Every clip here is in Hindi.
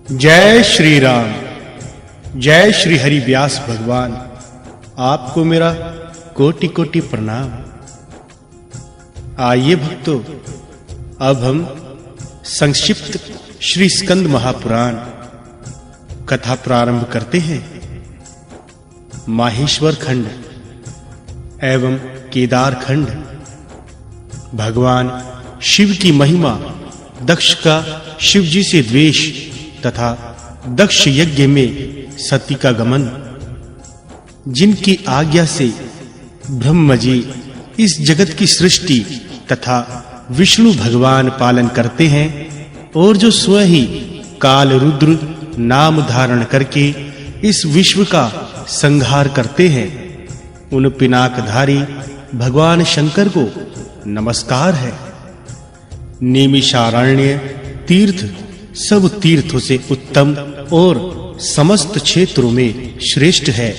जय श्री राम। जय श्री हरि व्यास भगवान। आपको मेरा कोटि कोटि प्रणाम। आइए भक्तों, अब हम संक्षिप्त श्री स्कंद महापुराण कथा प्रारंभ करते हैं। माहेश्वर खंड एवं केदार खंड। भगवान शिव की महिमा, दक्ष का शिव जी से द्वेष तथा दक्ष यज्ञ में सती का गमन। जिनकी आज्ञा से ब्रह्म जी इस जगत की सृष्टि तथा विष्णु भगवान पालन करते हैं और जो स्वयं ही काल रुद्र नाम धारण करके इस विश्व का संहार करते हैं, उन पिनाकधारी भगवान शंकर को नमस्कार है। नैमिषारण्य तीर्थ सब तीर्थों से उत्तम और समस्त क्षेत्रों में श्रेष्ठ है।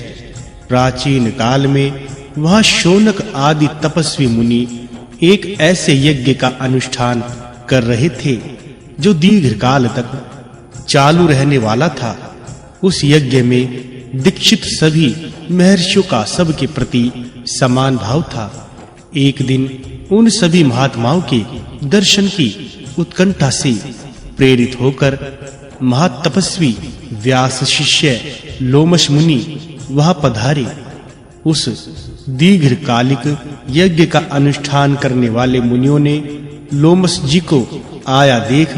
प्राचीन काल में वहां शौनक आदि तपस्वी मुनि एक ऐसे यज्ञ का अनुष्ठान कर रहे थे जो दीर्घ काल तक चालू रहने वाला था। उस यज्ञ में दीक्षित सभी महर्षियों का सबके प्रति समान भाव था। एक दिन उन सभी महात्माओं के दर्शन की उत्कंठा से प्रेरित होकर महातपस्वी व्यास शिष्य लोमश मुनि वहां पधारे। उस दीर्घकालिक यज्ञ का अनुष्ठान करने वाले मुनियों ने लोमश जी को आया देख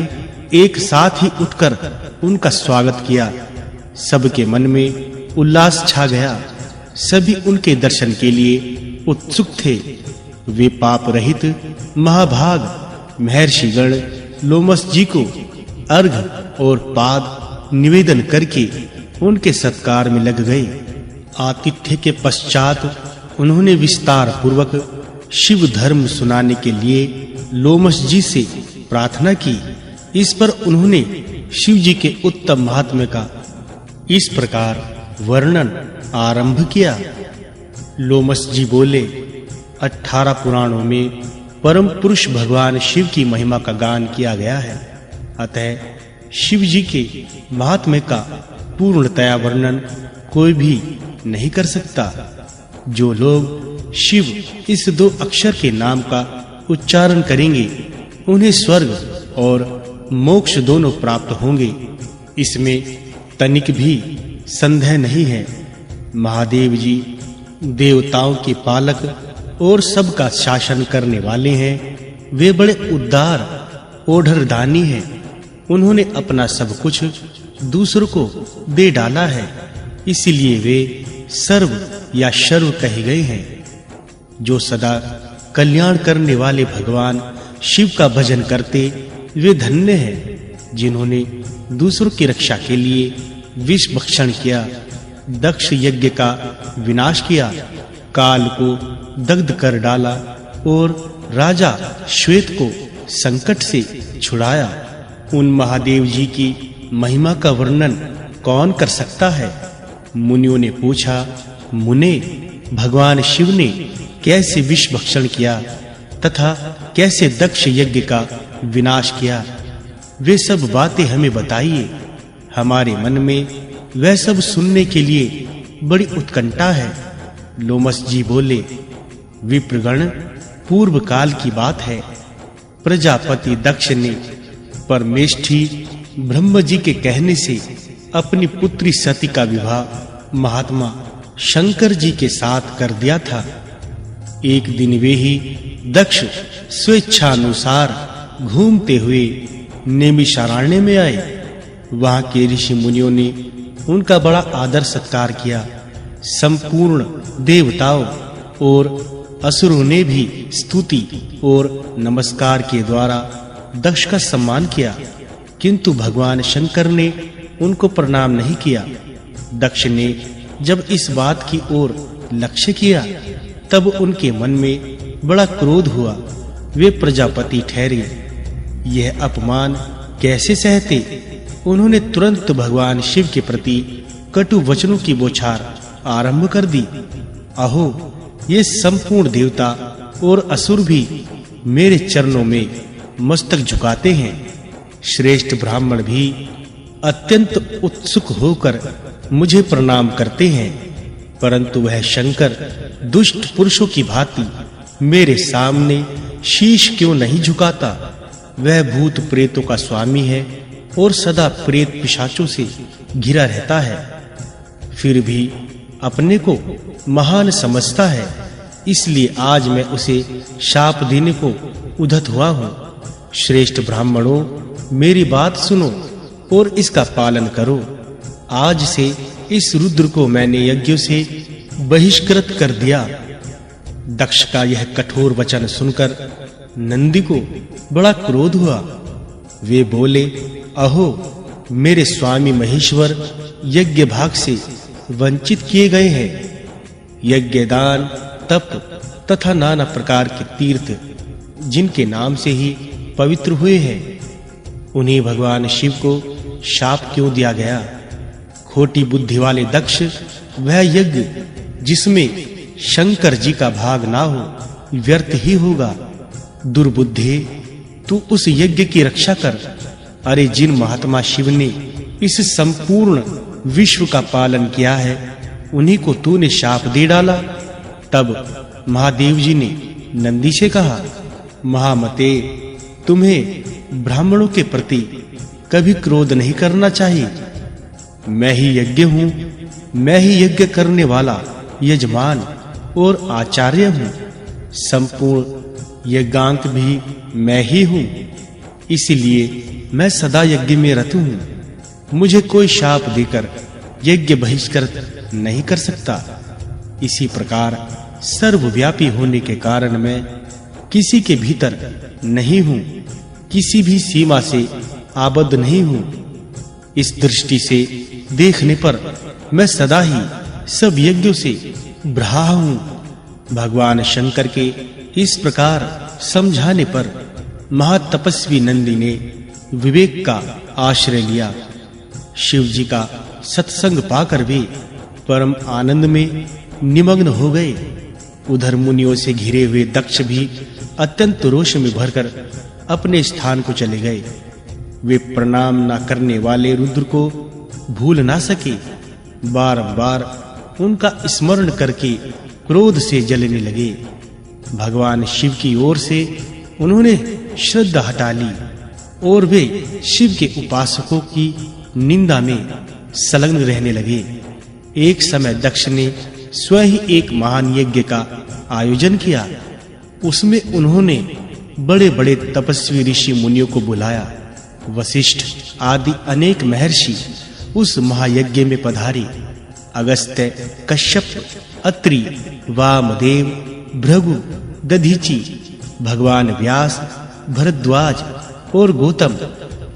एक साथ ही उठकर उनका स्वागत किया। सबके मन में उल्लास छा गया। सभी उनके दर्शन के लिए उत्सुक थे। वे पाप रहित महाभाग महर्षिगण लोमश जी को अर्घ्य और पाद निवेदन करके उनके सत्कार में लग गए। आतिथ्य के पश्चात उन्होंने विस्तार पूर्वक शिव धर्म सुनाने के लिए लोमश जी से प्रार्थना की। इस पर उन्होंने शिव जी के उत्तम महात्म्य का इस प्रकार वर्णन आरंभ किया। लोमश जी बोले, 18 पुराणों में परम पुरुष भगवान शिव की महिमा का गान किया गया है। अतः शिव जी के महात्म्य का पूर्णतया वर्णन कोई भी नहीं कर सकता। जो लोग शिव इस 2 अक्षर के नाम का उच्चारण करेंगे, उन्हें स्वर्ग और मोक्ष दोनों प्राप्त होंगे। इसमें तनिक भी संदेह नहीं है। महादेव जी देवताओं के पालक और सबका शासन करने वाले हैं। वे बड़े उदार ओढ़रदानी हैं। उन्होंने अपना सब कुछ दूसरों को दे डाला है, इसलिए वे सर्व या शर्व कहे गए हैं। जो सदा कल्याण करने वाले भगवान शिव का भजन करते, वे धन्य हैं। जिन्होंने दूसरों की रक्षा के लिए विष भक्षण किया, दक्ष यज्ञ का विनाश किया, काल को दग्ध कर डाला और राजा श्वेत को संकट से छुड़ाया। उन महादेव जी की महिमा का वर्णन कौन कर सकता है? मुनियों ने पूछा, मुने, भगवान शिव ने कैसे विष भक्षण किया तथा कैसे दक्ष यज्ञ का विनाश किया? वे सब बातें हमें बताइए। हमारे मन में वह सब सुनने के लिए बड़ी उत्कंठा है। लोमश जी बोले, विप्रगण, पूर्व काल की बात है। प्रजापति दक्ष ने परमेष्ठी ब्रह्म जी के कहने से अपनी पुत्री सती का विवाह महात्मा शंकर जी के साथ कर दिया था। एक दिन वे ही दक्ष स्वेच्छानुसार घूमते हुए नैमिषारण्य में आए। वहां के ऋषि मुनियों ने उनका बड़ा आदर सत्कार किया। संपूर्ण देवताओं और असुरों ने भी स्तुति और नमस्कार के द्वारा दक्ष का सम्मान किया, किंतु भगवान शंकर ने उनको प्रणाम नहीं किया। दक्ष ने जब इस बात की ओर लक्ष्य किया, तब उनके मन में बड़ा क्रोध हुआ। वे प्रजापति ठहरे। यह अपमान कैसे सहते? उन्होंने तुरंत भगवान शिव के प्रति कटु वचनों की बौछार आरंभ कर दी। अहो, ये संपूर्ण देवता और असुर भी मेरे चरणों में मस्तक झुकाते हैं। श्रेष्ठ ब्राह्मण भी अत्यंत उत्सुक होकर मुझे प्रणाम करते हैं, परंतु वह शंकर दुष्ट पुरुषों की भांति मेरे सामने शीश क्यों नहीं झुकाता? वह भूत प्रेतों का स्वामी है और सदा प्रेत पिशाचों से घिरा रहता है, फिर भी अपने को महान समझता है। इसलिए आज मैं उसे शाप देने को उद्यत हुआ हूँ। श्रेष्ठ ब्राह्मणों, मेरी बात सुनो और इसका पालन करो। आज से इस रुद्र को मैंने यज्ञ से बहिष्कृत कर दिया। दक्ष का यह कठोर वचन सुनकर नंदी को बड़ा क्रोध हुआ। वे बोले, अहो, मेरे स्वामी महेश्वर यज्ञ भाग से वंचित किए गए हैं। यज्ञ, दान, तप तथा नाना प्रकार के तीर्थ जिनके नाम से ही पवित्र हुए हैं, उन्हें भगवान शिव को शाप क्यों दिया गया? खोटी बुद्धि वाले दक्ष, वह यज्ञ जिसमें शंकर जी का भाग ना हो व्यर्थ ही होगा। दुर्बुद्धे, तू उस यज्ञ की रक्षा कर। अरे, जिन महात्मा शिव ने इस संपूर्ण विश्व का पालन किया है, उन्हीं को तूने शाप दे डाला। तब महादेव जी ने नंदी से कहा, महामते, तुम्हें ब्राह्मणों के प्रति कभी क्रोध नहीं करना चाहिए। मैं ही यज्ञ हूँ, मैं ही यज्ञ करने वाला यजमान और आचार्य हूँ। संपूर्ण यज्ञांग भी मैं ही हूँ, इसलिए मैं सदा यज्ञ में रत हूँ। मुझे कोई शाप देकर यज्ञ बहिष्कृत नहीं कर सकता। इसी प्रकार सर्वव्यापी होने के कारण मैं किसी के भीतर नहीं हूँ, किसी भी सीमा से आबद्ध नहीं हूँ। इस दृष्टि से देखने पर मैं सदा ही सब यज्ञों से ब्राह् हूँ। भगवान शंकर के इस प्रकार समझाने पर महातपस्वी नंदी ने विवेक का आश्रय लिया। शिव जी का सत्संग पाकर वे परम आनंद में निमग्न हो गए। उधर मुनियों से घिरे हुए दक्ष भी अत्यंत रोष में भरकर अपने स्थान को चले गए। वे प्रणाम न करने वाले रुद्र को भूल ना सके। बार-बार उनका स्मरण करके क्रोध से जलने लगे। भगवान शिव की ओर से उन्होंने श्रद्धा हटा ली और वे शिव के उपासकों की निंदा में संलग्न रहने लगे। एक समय दक्ष ने स्वयं ही एक महान यज्ञ का आयोजन किया। उसमें उन्होंने बड़े-बड़े तपस्वी ऋषि मुनियों को बुलाया। वशिष्ठ आदि अनेक महर्षि उस महायज्ञ में पधारे। अगस्त्य, कश्यप, अत्रि, वामदेव, भृगु, दधीचि, भगवान व्यास, भरद्वाज और गौतम,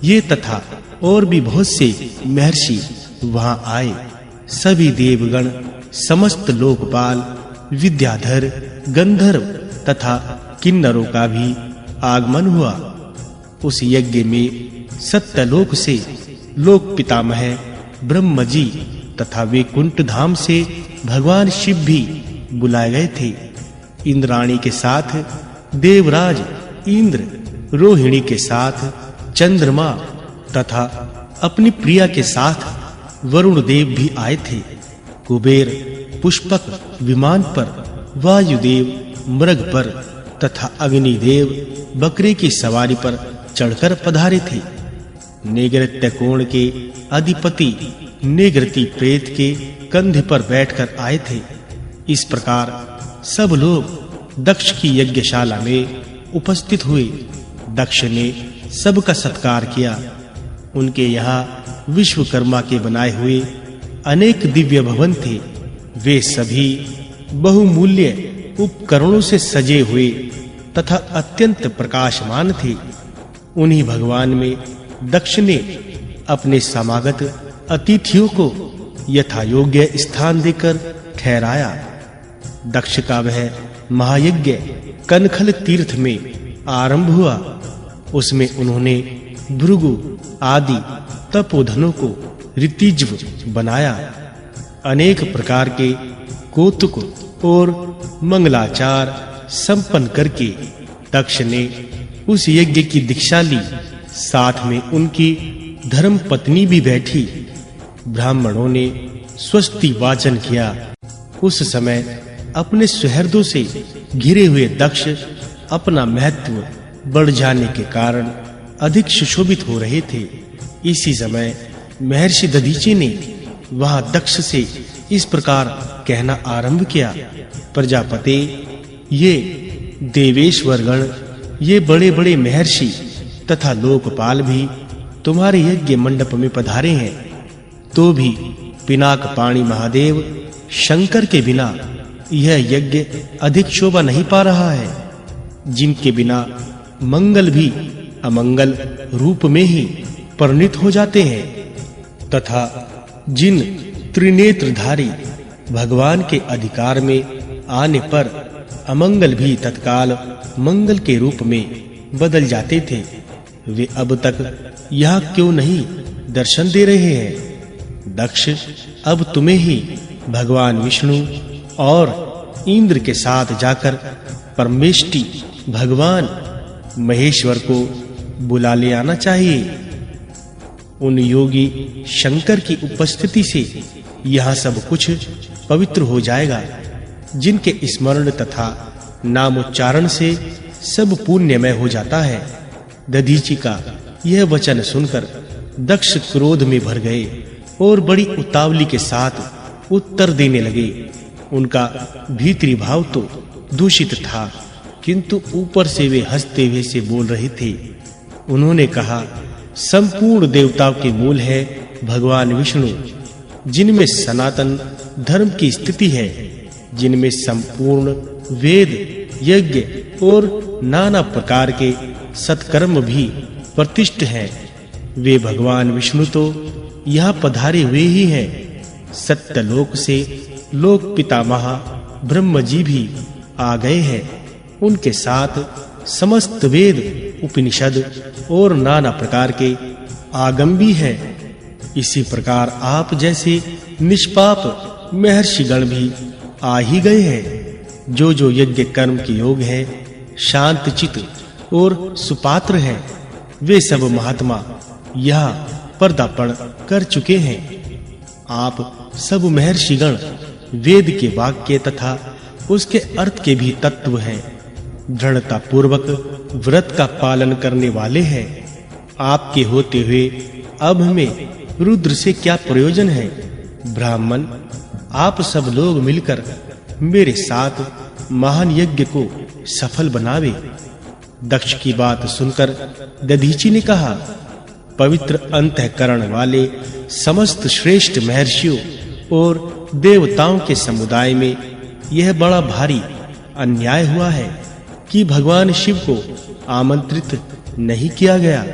ये तथा और भी बहुत से महर्षि वहां आए। सभी देवगण, समस्त लोकपाल, विद्याधर, गंधर्व तथा किन्नरों का भी आगमन हुआ। उस यज्ञ में सत्यलोक से लोक पितामह ब्रह्म जी तथा वैकुंठ धाम से भगवान शिव भी बुलाए गए थे। इंद्राणी के साथ देवराज इंद्र, रोहिणी के साथ चंद्रमा तथा अपनी प्रिया के साथ वरुण देव भी आए थे। कुबेर पुष्पक विमान पर, वायुदेव मृग पर तथा अग्निदेव बकरे की सवारी पर चढ़कर पधारे थे। नेगृत्य कोण के अधिपति नेगृति प्रेत के कंधे पर बैठकर आए थे। इस प्रकार सब लोग दक्ष की यज्ञशाला में उपस्थित हुए। दक्ष ने सबका सत्कार किया। उनके यहाँ विश्वकर्मा के बनाए हुए अनेक दिव्य भवन थे। वे सभी बहुमूल्य उपकरणों से सजे हुए तथा अत्यंत प्रकाशमान थे। उन्हीं भगवान में दक्ष ने अपने समागत अतिथियों को यथा योग्य स्थान देकर ठहराया। दक्ष का वह महायज्ञ कनखल तीर्थ में आरंभ हुआ। उसमें उन्होंने भृगु आदि तपोधनों को ऋतिज्व बनाया। अनेक प्रकार के कौतुक और मंगलाचार संपन्न करके दक्ष ने उस यज्ञ की दीक्षा ली। साथ में उनकी धर्म पत्नी भी बैठी। ब्राह्मणों ने स्वस्ति वाचन किया। उस समय अपने सुहृदों से घिरे हुए दक्ष अपना महत्व बढ़ जाने के कारण अधिक सुशोभित हो रहे थे। इसी समय महर्षि दधीचि ने वहां दक्ष से इस प्रकार कहना आरंभ किया, प्रजापते, ये देवेश्वरगण, ये बड़े-बड़े महर्षि तथा लोकपाल भी तुम्हारे यज्ञ मंडप में पधारे हैं, तो भी पिनाक पाणी महादेव शंकर के बिना यह यज्ञ अधिक शोभा नहीं पा रहा है, जिनके बिना मंगल भी अमंगल रूप में ही परिणित हो जाते हैं तथा जिन त्रिनेत्रधारी भगवान के अधिकार में आने पर अमंगल भी तत्काल मंगल के रूप में बदल जाते थे, वे अब तक यहाँ क्यों नहीं दर्शन दे रहे हैं? दक्ष, अब तुम्हें ही भगवान विष्णु और इंद्र के साथ जाकर परमेष्टि भगवान महेश्वर को बुला ले आना चाहिए। उन योगी शंकर की उपस्थिति से यह सब कुछ पवित्र हो जाएगा, जिनके स्मरण तथा नामोच्चारण से सब पुण्यमय हो जाता है। दधीचि का यह वचन सुनकर दक्ष क्रोध में भर गए और बड़ी उतावली के साथ उत्तर देने लगे। उनका भीतरी भाव तो दूषित था, किंतु ऊपर से वे हंसते हुए से बोल रहे थे। उन्होंने कहा, संपूर्ण देवताओं के मूल है भगवान विष्णु, जिनमें सनातन धर्म की स्थिति है, जिनमें संपूर्ण वेद, यज्ञ और नाना प्रकार के सत्कर्म भी प्रतिष्ठित हैं। वे भगवान विष्णु तो यहाँ पधारे हुए ही हैं। सत्यलोक से लोक पितामह ब्रह्म जी भी आ गए हैं। उनके साथ समस्त वेद, उपनिषद और नाना प्रकार के आगम भी हैं। इसी प्रकार आप जैसे निष्पाप महर्षिगण भी आ ही गए हैं। जो यज्ञ कर्म के योग है, शांत चित्त और सुपात्र हैं, वे सब महात्मा यहाँ पर्दापण कर चुके हैं। आप सब महर्षिगण वेद के वाक्य तथा उसके अर्थ के भी तत्व हैं। दृढ़ता पूर्वक व्रत का पालन करने वाले हैं। आपके होते हुए अब हमें रुद्र से क्या प्रयोजन है? ब्राह्मण, आप सब लोग मिलकर मेरे साथ महान यज्ञ को सफल बनावे। दक्ष की बात सुनकर दधीचि ने कहा, पवित्र अंतःकरण वाले समस्त श्रेष्ठ महर्षियों और देवताओं के समुदाय में यह बड़ा भारी अन्याय हुआ है कि भगवान शिव को आमंत्रित नहीं किया गया।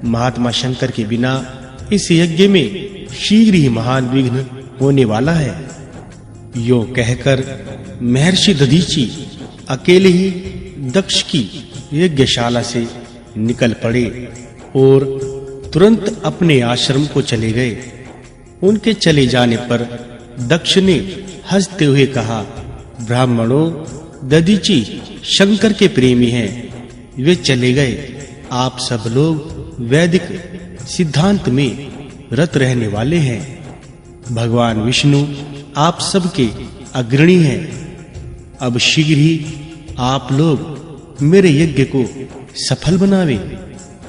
महात्मा शंकर के बिना इस यज्ञ में शीघ्र ही महान विघ्न होने वाला है। यो कहकर महर्षि दधीचि अकेले ही दक्ष की यज्ञशाला से निकल पड़े और तुरंत अपने आश्रम को चले गए। उनके चले जाने पर दक्ष ने हंसते हुए कहा, ब्राह्मणों, दधीचि शंकर के प्रेमी हैं, वे चले गए। आप सब लोग वैदिक सिद्धांत में रत रहने वाले हैं। भगवान विष्णु आप सबके अग्रणी हैं। अब शीघ्र ही आप लोग मेरे यज्ञ को सफल बनावे।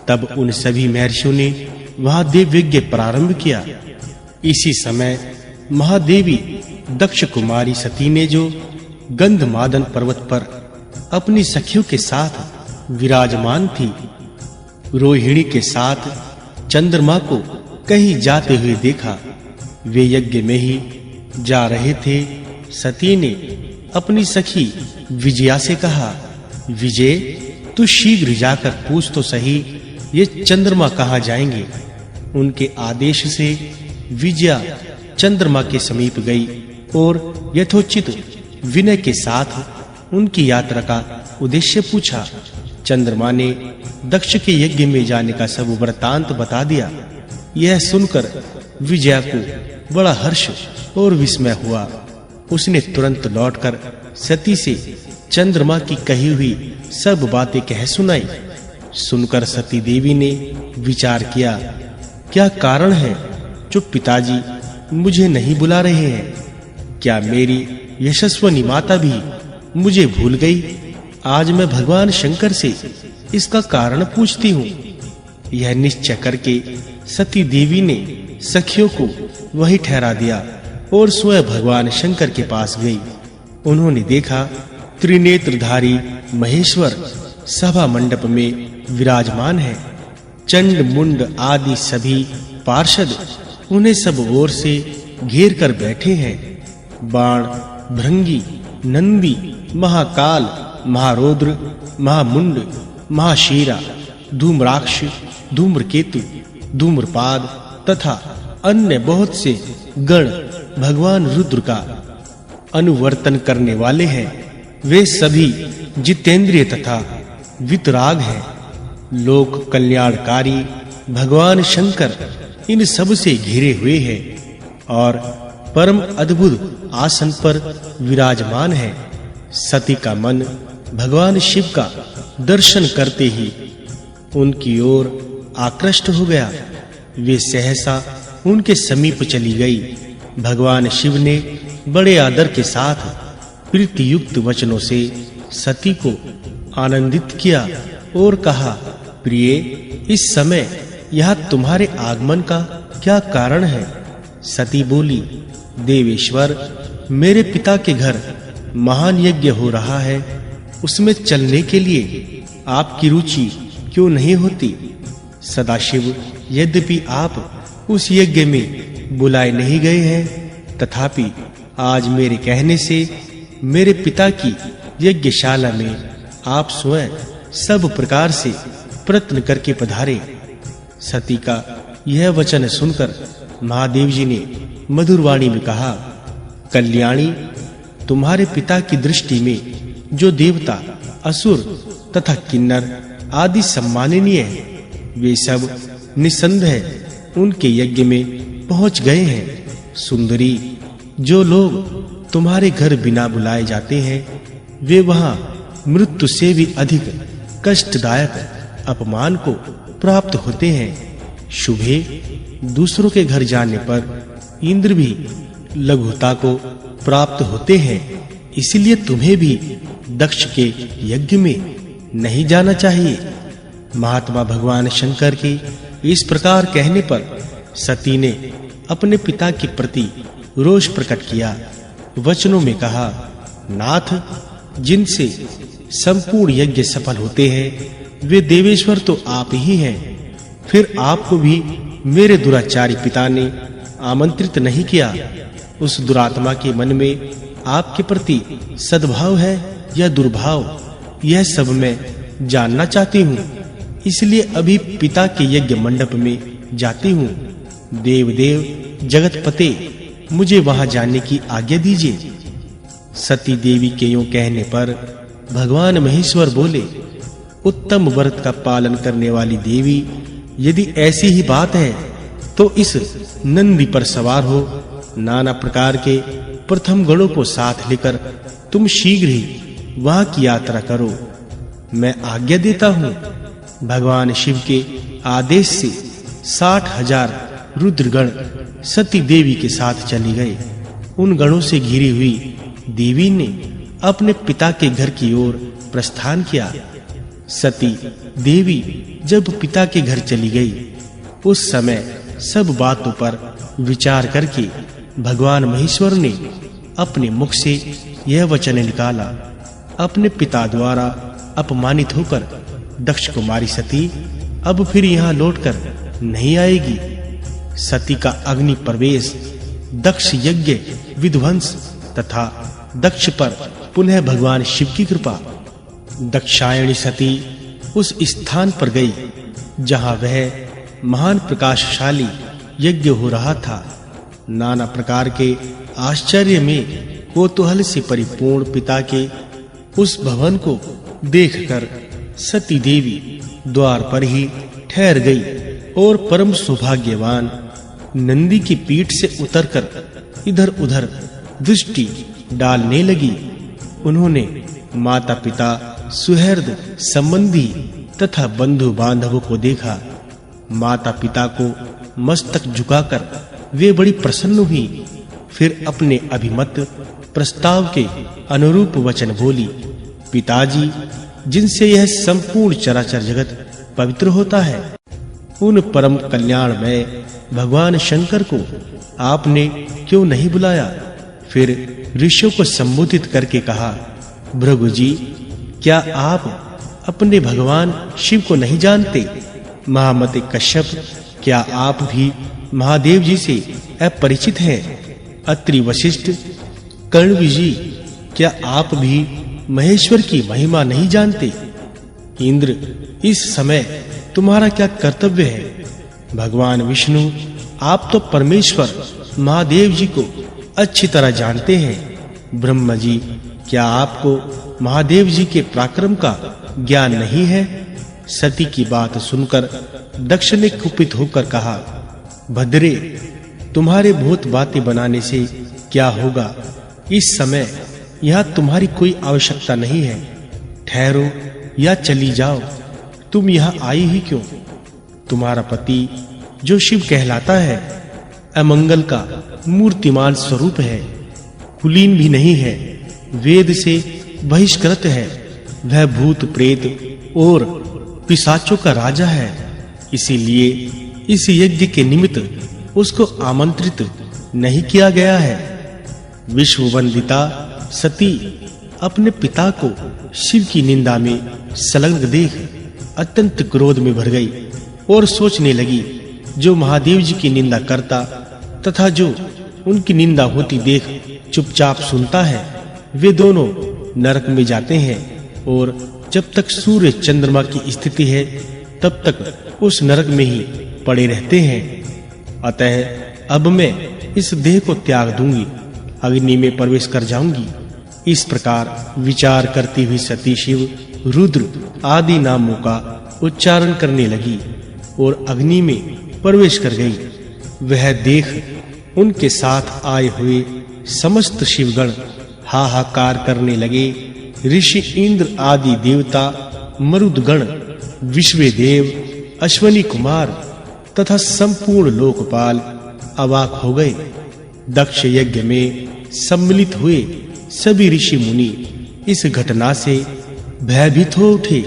तब उन सभी महर्षियों ने वहां देव यज्ञ प्रारंभ किया। इसी समय महादेवी दक्ष कुमारी सती ने, जो गंधमादन पर्वत पर अपनी सखियों के साथ विराजमान थी, रोहिणी के साथ चंद्रमा को कहीं जाते हुए देखा। वे यज्ञ में ही जा रहे थे। सती ने अपनी सखी विजया से कहा, विजय, तू शीघ्र जाकर पूछ तो सही, ये चंद्रमा कहाँ जाएंगे? उनके आदेश से विजया चंद्रमा के समीप गई और यथोचित विनय के साथ उनकी यात्रा का उद्देश्य पूछा। चंद्रमा ने दक्ष के यज्ञ में जाने का सब वृत्तांत बता दिया। यह सुनकर विजया को बड़ा हर्ष और विस्मय हुआ। उसने तुरंत लौटकर सती से चंद्रमा की कही हुई सब बातें कह सुनाई। सुनकर सती देवी ने विचार किया, क्या कारण है जो पिताजी मुझे नहीं बुला रहे हैं? क्या मेरी यशस्वनी माता भी मुझे भूल गई? आज मैं भगवान शंकर से इसका कारण पूछती हूँ। यह निश्चय करके सती देवी ने सखियों को वही ठहरा दिया और स्वयं भगवान शंकर के पास गई। उन्होंने देखा त्रिनेत्रधारी महेश्वर सभा मंडप में विराजमान है। चंड मुंड आदि सभी पार्षद उन्हें सब ओर से घेर कर बैठे हैं। बाण, भृंगी, नंदी, महाकाल, महारौद्र, महामुंड, महाशीरा, धूम्राक्ष, धूम्रकेतु, धूम्रपाद तथा अन्य बहुत से गण भगवान रुद्र का अनुवर्तन करने वाले हैं। वे सभी जितेंद्रिय तथा वितराग हैं। लोक कल्याणकारी भगवान शंकर इन सब से घिरे हुए हैं और परम अद्भुत आसन पर विराजमान है। सती का मन भगवान शिव का दर्शन करते ही उनकी ओर आकृष्ट हो गया। वे सहसा उनके समीप चली गई। भगवान शिव ने बड़े आदर के साथ प्रीति युक्त वचनों से सती को आनंदित किया और कहा, प्रिय, इस समय यहाँ तुम्हारे आगमन का क्या कारण है? सती बोली, देवेश्वर, मेरे पिता के घर महान यज्ञ हो रहा है। उसमें चलने के लिए आपकी रुचि क्यों नहीं होती? सदाशिव, यद्यपि आप उस यज्ञ में बुलाए नहीं गए हैं, तथापि आज मेरे कहने से मेरे पिता की यज्ञशाला में आप स्वयं सब प्रकार से प्रयत्न करके पधारे। सती का यह वचन सुनकर महादेव जी ने मधुर वाणी में कहा, कल्याणी, तुम्हारे पिता की दृष्टि में जो देवता, असुर तथा किन्नर आदि सम्माननीय हैं, वे सब निसंदेह उनके यज्ञ में पहुंच गए हैं। सुंदरी, जो लोग तुम्हारे घर बिना बुलाए जाते हैं, वे वहां मृत्यु से भी अधिक कष्टदायक अपमान को प्राप्त होते हैं। शुभे, दूसरों के घर जाने पर इंद्र भी लघुता को प्राप्त होते हैं। इसलिए तुम्हें भी दक्ष के यज्ञ में नहीं जाना चाहिए। महात्मा भगवान शंकर के इस प्रकार कहने पर सती ने अपने पिता के प्रति रोष प्रकट किया। वचनों में कहा, नाथ, जिनसे संपूर्ण यज्ञ सफल होते हैं, वे देवेश्वर तो आप ही हैं। फिर आपको भी मेरे दुराचारी पिता ने आमंत्रित नहीं किया। उस दुरात्मा के मन में आपके प्रति सद्भाव है या दुर्भाव, यह सब मैं जानना चाहती हूँ। इसलिए अभी पिता के यज्ञ मंडप में जाती हूँ। देवदेव जगतपते, मुझे वहां जाने की आज्ञा दीजिए। सती देवी के यूं कहने पर भगवान महेश्वर बोले, उत्तम व्रत का पालन करने वाली देवी, यदि ऐसी ही बात है तो इस नंदी पर सवार हो नाना प्रकार के प्रथम गणों को साथ लेकर तुम शीघ्र ही वहां की यात्रा करो। मैं आज्ञा देता हूँ। भगवान शिव के आदेश से 60,000 रुद्रगण सती देवी के साथ चली गए। उन गणों से घिरी हुई देवी ने अपने पिता के घर की ओर प्रस्थान किया। सती देवी जब पिता के घर चली गई, उस समय सब बातों पर विचार करके भगवान महेश्वर ने अपने मुख से यह वचन निकाला, अपने पिता द्वारा अपमानित होकर दक्ष कुमारी सती अब फिर यहाँ लौटकर नहीं आएगी। सती का अग्नि प्रवेश, दक्ष यज्ञ विध्वंस तथा दक्ष पर पुनः भगवान शिव की कृपा। दक्षायणी सती उस स्थान पर गई जहां वह महान प्रकाशशाली यज्ञ हो रहा था। नाना प्रकार के आश्चर्य में कौतूहल से परिपूर्ण पिता के उस भवन को देखकर सती देवी द्वार पर ही ठहर गई और परम सौभाग्यवान नंदी की पीठ से उतरकर इधर-उधर दृष्टि डालने लगी। उन्होंने माता-पिता, सुहृद, संबंधी तथा बंधु बांधवों को देखा। माता-पिता को मस्तक झुकाकर वे बड़ी प्रसन्न हुई। फिर अपने अभिमत प्रस्ताव के अनुरूप वचन बोली, पिताजी, जिनसे यह संपूर्ण चराचर जगत पवित्र होता है, उन परम कल्याणमय भगवान शंकर को आपने क्यों नहीं बुलाया? फिर ऋषियों को संबोधित करके कहा, भृगु जी, क्या आप अपने भगवान शिव को नहीं जानते? महामते कश्यप, क्या आप भी महादेव जी से अपरिचित हैं? अत्रि वशिष्ठ, कर्णवी जी, क्या आप भी महेश्वर की महिमा नहीं जानते? इंद्र, इस समय तुम्हारा क्या कर्तव्य है? भगवान विष्णु, आप तो परमेश्वर महादेव जी को अच्छी तरह जानते हैं। ब्रह्मा जी, क्या आपको महादेव जी के पराक्रम का ज्ञान नहीं है? सती की बात सुनकर दक्ष ने कुपित होकर कहा, भद्रे, तुम्हारे भूत बातें बनाने से क्या होगा? इस समय यहाँ तुम्हारी कोई आवश्यकता नहीं है। ठहरो या चली जाओ। तुम यहाँ आई ही क्यों? तुम्हारा पति जो शिव कहलाता है, अमंगल का मूर्तिमान स्वरूप है, कुलीन भी नहीं है, वेद से बहिष्कृत है। वह भूत प्रेत और पिशाचों का राजा है। इसीलिए इस यज्ञ के निमित्त उसको आमंत्रित नहीं किया गया है। विश्ववंदिता सती अपने पिता को शिव की निंदा में संलग्न देख अत्यंत क्रोध में भर गई और सोचने लगी, जो महादेव जी की निंदा करता तथा जो उनकी निंदा होती देख चुपचाप सुनता है, वे दोनों नरक में जाते हैं और जब तक सूर्य चंद्रमा की स्थिति है तब तक उस नरक में ही पड़े रहते हैं। अतः अब मैं इस देह को त्याग दूंगी, अग्नि में प्रवेश कर जाऊंगी। इस प्रकार विचार करती हुई सती शिव, रुद्र आदि नामों का उच्चारण करने लगी और अग्नि में प्रवेश कर गई। वह देख उनके साथ आए हुए समस्त शिवगण हाहाकार करने लगे। ऋषि इंद्र आदि देवता, मरुदगण, विश्वदेव, अश्वनी कुमार तथा संपूर्ण लोकपाल अवाक हो गए। दक्ष यज्ञ में सम्मिलित हुए सभी ऋषि मुनि इस घटना से भयभीत हो उठे।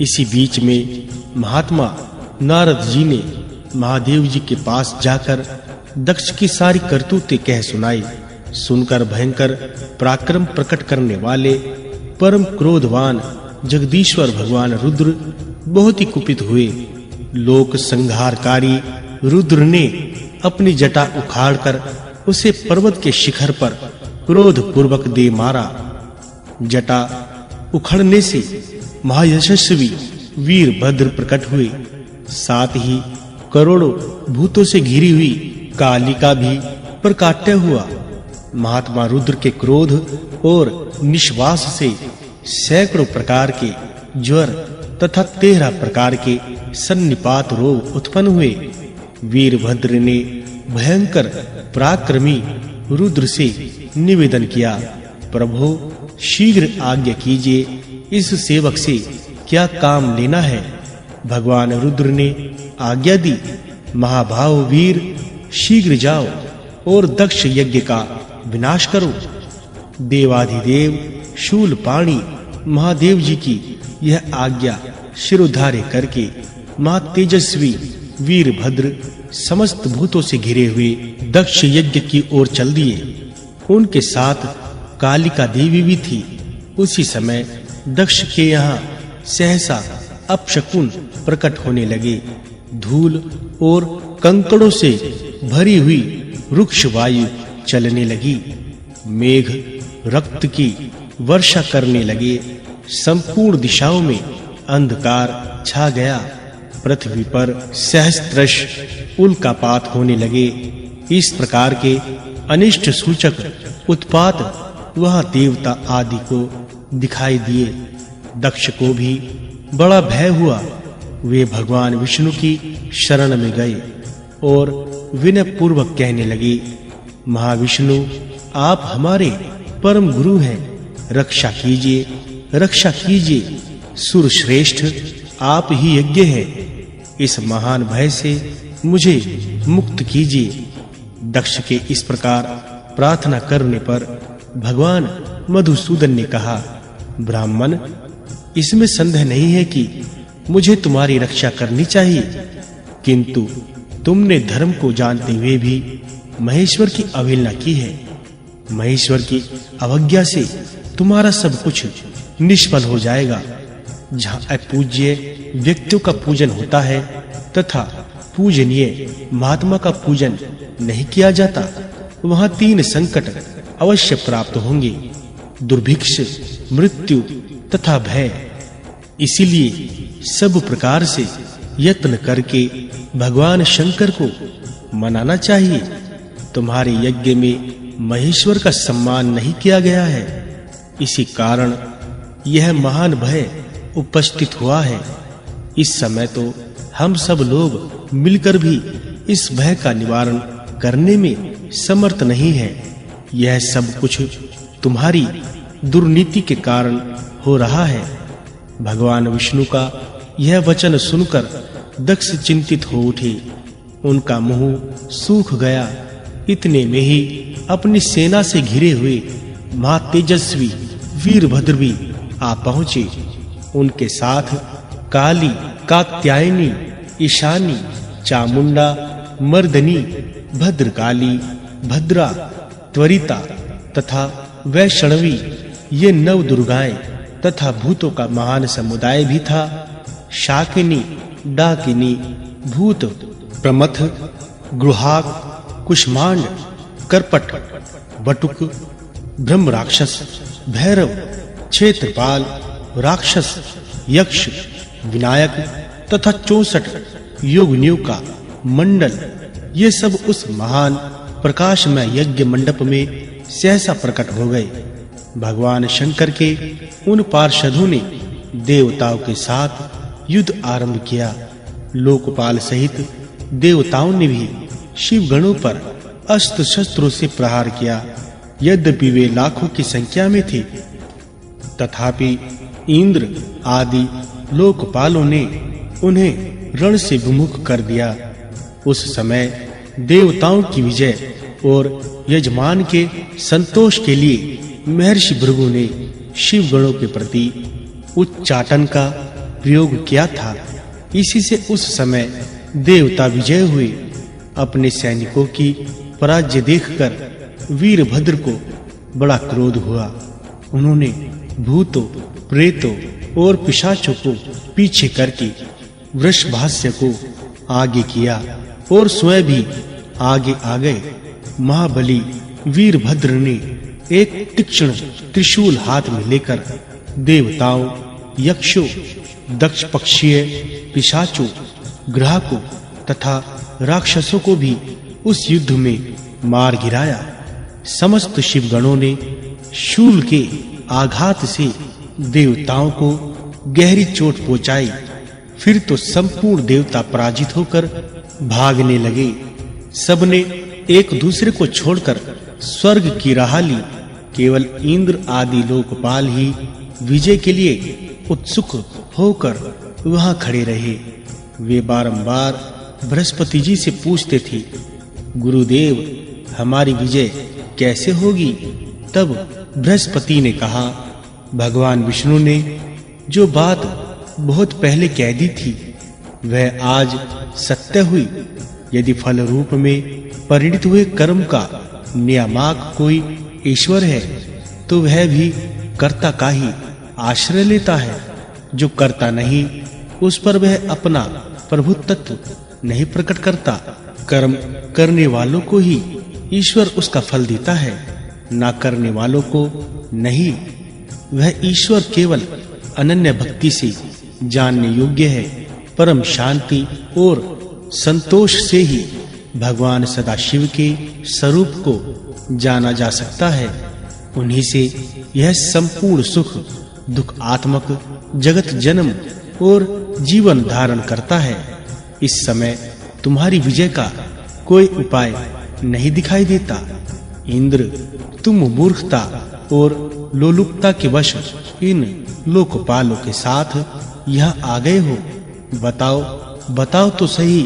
इसी बीच में महात्मा नारद जी ने महादेव जी के पास जाकर दक्ष की सारी करतूतें कह सुनाई। सुनकर भयंकर पराक्रम प्रकट करने वाले परम क्रोधवान जगदीश्वर भगवान रुद्र बहुत ही कुपित हुए। लोक संहारकारी रुद्र ने अपनी जटा उखाड़कर उसे पर्वत के शिखर पर क्रोध पूर्वक दे मारा। जटा उखड़ने से महायशस्वी वीरभद्र प्रकट हुए। साथ ही करोड़ों भूतों से घिरी हुई कालिका भी प्रकाट्य हुआ। महात्मा रुद्र के क्रोध और निश्वास से सैकड़ों प्रकार के ज्वर तथा 13 प्रकार के सन्निपात रोग उत्पन्न हुए। वीरभद्र ने भयंकर पराक्रमी रुद्र से निवेदन किया, प्रभु शीघ्र आज्ञा कीजिए, इस सेवक से क्या काम लेना है? भगवान रुद्र ने आज्ञा दी, महाभाव वीर, शीघ्र जाओ और दक्ष यज्ञ का विनाश करो। देवाधिदेव शूलपाणी महादेव जी की यह आज्ञा शिरोधार्य करके महातेजस्वी वीरभद्र समस्त भूतों से घिरे हुए दक्ष यज्ञ की ओर चल दिए। उनके साथ कालिका देवी भी थी। उसी समय दक्ष के यहाँ सहसा अपशकुन प्रकट होने लगे। धूल और कंकड़ों से भरी हुई रुक्ष वायु चलने लगी। मेघ रक्त की वर्षा करने लगे। संपूर्ण दिशाओं में अंधकार छा गया। पृथ्वी पर सहस्त्रश उल्कापात होने लगे। इस प्रकार के अनिष्ट सूचक उत्पात वहां देवता आदि को दिखाई दिए। दक्ष को भी बड़ा भय हुआ। वे भगवान विष्णु की शरण में गए और विनय पूर्वक कहने लगे, महाविष्णु, आप हमारे परम गुरु हैं, रक्षा कीजिए, रक्षा कीजिए। सुर श्रेष्ठ आप ही यज्ञ हैं। इस महान भय से मुझे मुक्त कीजिए। दक्ष के इस प्रकार प्रार्थना करने पर भगवान मधुसूदन ने कहा, ब्राह्मण, इसमें संदेह नहीं है कि मुझे तुम्हारी रक्षा करनी चाहिए, किंतु तुमने धर्म को जानते हुए भी महेश्वर की अवहेलना की है। महेश्वर की अवज्ञा से तुम्हारा सब कुछ निष्फल हो जाएगा। जहाँ अपूज्य व्यक्तियों का पूजन होता है तथा पूजनीय महात्मा का पूजन नहीं किया जाता, वहाँ 3 संकट अवश्य प्राप्त होंगे, दुर्भिक्ष, मृत्यु तथा भय। इसीलिए सब प्रकार से यत्न करके भगवान शंकर को मनाना चाहिए। तुम्हारे यज्ञ में महेश्वर का सम्मान नहीं किया गया है, इसी कारण यह महान भय उपस्थित हुआ है। इस समय तो हम सब लोग मिलकर भी इस भय का निवारण करने में समर्थ नहीं है। यह सब कुछ तुम्हारी दुर्नीति के कारण हो रहा है। भगवान विष्णु का यह वचन सुनकर दक्ष चिंतित हो उठे। उनका मुंह सूख गया। इतने में ही अपनी सेना से घिरे हुए महातेजस्वी वीरभद्र भी आ पहुंचे। उनके साथ काली, कात्यायनी, ईशानी, चामुंडा, मर्दनी, भद्रकाली, भद्रा, त्वरिता तथा वैष्णवी, ये 9 दुर्गाएं तथा भूतों का महान समुदाय भी था। शाकिनी, डाकिनी, भूत, प्रमथ, गृहाक, कुष्मांड, करपट, बटुक, ब्रह्म राक्षस, भैरव, क्षेत्रपाल, राक्षस, यक्ष, विनायक तथा 64 योगिनियों का मंडल, ये सब उस महान प्रकाशमय यज्ञ मंडप में सहसा प्रकट हो गए। भगवान शंकर के उन पार्षदों ने देवताओं के साथ युद्ध आरंभ किया। लोकपाल सहित देवताओं ने भी शिव गणों पर अस्त्र शस्त्रों से प्रहार किया। यद्यपि वे लाखों की संख्या में थे, तथापि इंद्र आदि लोकपालों ने उन्हें रण से विमुख कर दिया। उस समय देवताओं की विजय और यजमान के संतोष के लिए महर्षि भृगु ने शिव गणों के प्रति उच्चाटन का प्रयोग किया था। इसी से उस समय देवता विजय हुए। अपने सैनिकों की पराजय देखकर वीरभद्र को बड़ा क्रोध हुआ। उन्होंने भूतों, प्रेतों और पिशाचों को पीछे करके वृषभास्य को आगे किया और स्वयं भी आगे आ गए। महाबली वीरभद्र ने एक तीक्ष्ण त्रिशूल हाथ में लेकर देवताओं, यक्षों, दक्ष पक्षीय पिशाचों, ग्राहकों तथा राक्षसों को भी उस युद्ध में मार गिराया। समस्त शिवगणों ने शूल के आघात से देवताओं को गहरी चोट पहुंचाई। फिर तो संपूर्ण देवता पराजित होकर भागने लगे। सबने एक दूसरे को छोड़कर स्वर्ग की राह ली। केवल इंद्र आदि लोकपाल ही विजय के लिए उत्सुक होकर वहां खड़े रहे। वे बारंबार बृहस्पति जी से पूछते थे, गुरुदेव, हमारी विजय कैसे होगी? तब बृहस्पति ने कहा, भगवान विष्णु ने जो बात बहुत पहले कह दी थी वह आज सत्य हुई। यदि फल रूप में परिणित हुए कर्म का नियामक कोई ईश्वर है तो वह भी कर्ता का ही आश्रय लेता है। जो कर्ता नहीं, उस पर वह अपना प्रभुत्व नहीं प्रकट करता। कर्म करने वालों को ही ईश्वर उसका फल देता है, ना करने वालों को नहीं। वह ईश्वर केवल अनन्य भक्ति से जानने योग्य है। परम शांति और संतोष से ही भगवान सदाशिव के स्वरूप को जाना जा सकता है। उन्हीं से यह संपूर्ण सुख दुख आत्मक जगत जन्म और जीवन धारण करता है। इस समय तुम्हारी विजय का कोई उपाय नहीं दिखाई देता। इंद्र, तुम मूर्खता और लोलुपता के वश इन लोकपालों के साथ यहाँ आ गए हो। बताओ तो सही,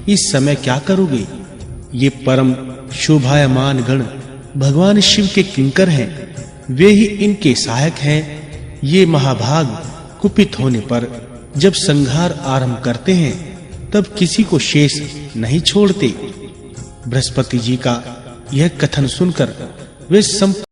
इस समय क्या करोगे? ये परम शोभायमान गण भगवान शिव के किंकर हैं, वे ही इनके सहायक हैं। ये महाभाग कुपित होने पर जब संहार आरंभ करते हैं तब किसी को शेष नहीं छोड़ते। बृहस्पति जी का यह कथन सुनकर वे